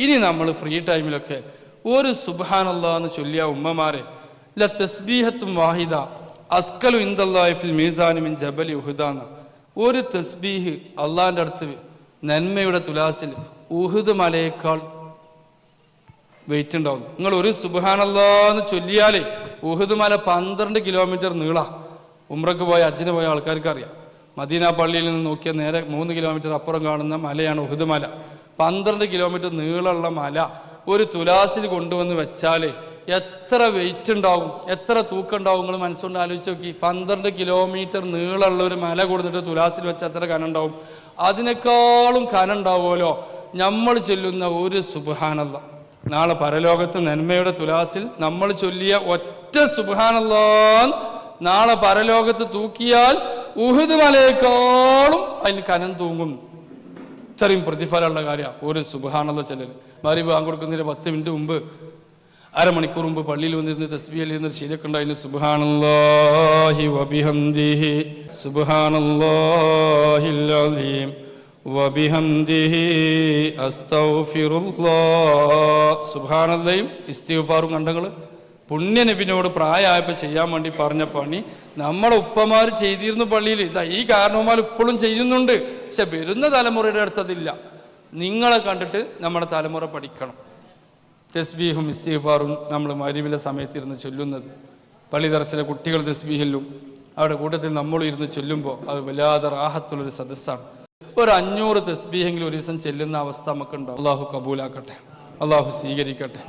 ഇനി നമ്മൾ ഫ്രീ ടൈമിലൊക്കെ ഒരു സുബ്ഹാനല്ലാഹ് എന്ന് ചൊല്ലിയ ഉമ്മമാരെ, ല തസ്ബീഹത്തും വാഹിദ അസ്കലു ഇൻദല്ലാഹി ഫിൽ മീസാനി മിൻ ജബലി ഉഹുദാന. ഒരു തസ്ബീഹ് അള്ളാഹിൻ്റെ അടുത്ത് നന്മയുടെ തുലാസിൽ ഉഹുദ് മലയേക്കാൾ വെയിറ്റ് ഉണ്ടാവും. നിങ്ങൾ ഒരു സുബ്ഹാനല്ലാഹ് എന്ന് ചൊല്ലിയാൽ ഉഹുദ് മല 12 കിലോമീറ്റർ നീളാ. ഉംറക്ക് പോയ ഹജ്ജിന് പോയ ആൾക്കാർക്ക് അറിയാം. മദീന പള്ളിയിൽ നിന്ന് നോക്കിയാൽ നേരെ 3 കിലോമീറ്റർ അപ്പുറം കാണുന്ന മലയാണ് ഉഹുദ് മല. 12 കിലോമീറ്റർ നീളമുള്ള മല ഒരു തുലാസിൽ കൊണ്ടുവന്ന് വെച്ചാൽ എത്ര വെയിറ്റ് ഉണ്ടാവും, എത്ര തൂക്കം ഉണ്ടാവും? നിങ്ങൾ മനസ്സുകൊണ്ട് ആലോചിച്ച് നോക്കി. 12 കിലോമീറ്റർ നീളമുള്ള ഒരു മല കൊടുത്തിട്ട് തുലാസിൽ വെച്ച് എത്ര കനം ഉണ്ടാവും? അതിനേക്കാളും കനം ഉണ്ടാവുമല്ലോ നമ്മൾ ചൊല്ലുന്ന ഒരു സുബ്ഹാനല്ലാഹ്. നാളെ പരലോകത്ത് നന്മയുടെ തുലാസിൽ നമ്മൾ ചൊല്ലിയ ഒറ്റ സുബ്ഹാനല്ലാഹ് നാളെ പരലോകത്ത് തൂക്കിയാൽ ഉഹുദ് മലയേക്കാളും അതിന് കനം തൂങ്ങും. ഇത്രയും പ്രതിഫലമുള്ള കാര്യമാണ് ഒരു സുബ്ഹാനല്ലാഹ് ചൊല്ലൽ. മഗ്‌രിബ് ബാങ്ക് കൊടുക്കുന്നതിന് 10 മിനിറ്റ് മുമ്പ്, അരമണിക്കൂർ മുമ്പ് പള്ളിയിൽ വന്നിരുന്ന് തസ്ബീഹ് ചെയ്യുന്ന ശീലമൊക്കെ ഉണ്ടായിരുന്നു. സുബ്ഹാനല്ലാഹി വബിഹംദിഹി സുബ്ഹാനല്ലാഹിൽ അലീം വബിഹംദിഹി അസ്തഗ്ഫിറുല്ലാഹ്. സുബ്ഹാനല്ലാഹും ഇസ്തിഗ്ഫാറും കണ്ടങ്ങൾ പുണ്യ നബിനോട് പ്രായമായപ്പോൾ ചെയ്യാൻ വേണ്ടി പറഞ്ഞ പണി നമ്മുടെ ഉപ്പമാർ ചെയ്തിരുന്നു പള്ളിയിൽ. ഇതാ ഈ കാരണവന്മാർ ഇപ്പോഴും ചെയ്യുന്നുണ്ട്. പക്ഷെ വരുന്ന തലമുറയുടെ അടുത്തതില്ല. നിങ്ങളെ കണ്ടിട്ട് നമ്മുടെ തലമുറ പഠിക്കണം. തസ്ബീഹും ഇസ്തിഗ്ഫാറും നമ്മൾ മഗ്‌രിബിലെ സമയത്തിരുന്ന് ചൊല്ലുന്നത്, പള്ളി ദർസിലെ കുട്ടികൾ തസ്ബീഹിലും അവരുടെ കൂട്ടത്തിൽ നമ്മൾ ഇരുന്ന് ചൊല്ലുമ്പോൾ അത് വല്ലാതെ റാഹത്തുള്ളൊരു സദസ്സാണ്. ഒരു 500 തസ്ബീഹെങ്കിലും ഒരു ദിവസം ചെല്ലുന്ന അവസ്ഥ നമുക്കുണ്ടാവും. അള്ളാഹു കബൂലാക്കട്ടെ, അള്ളാഹു സ്വീകരിക്കട്ടെ.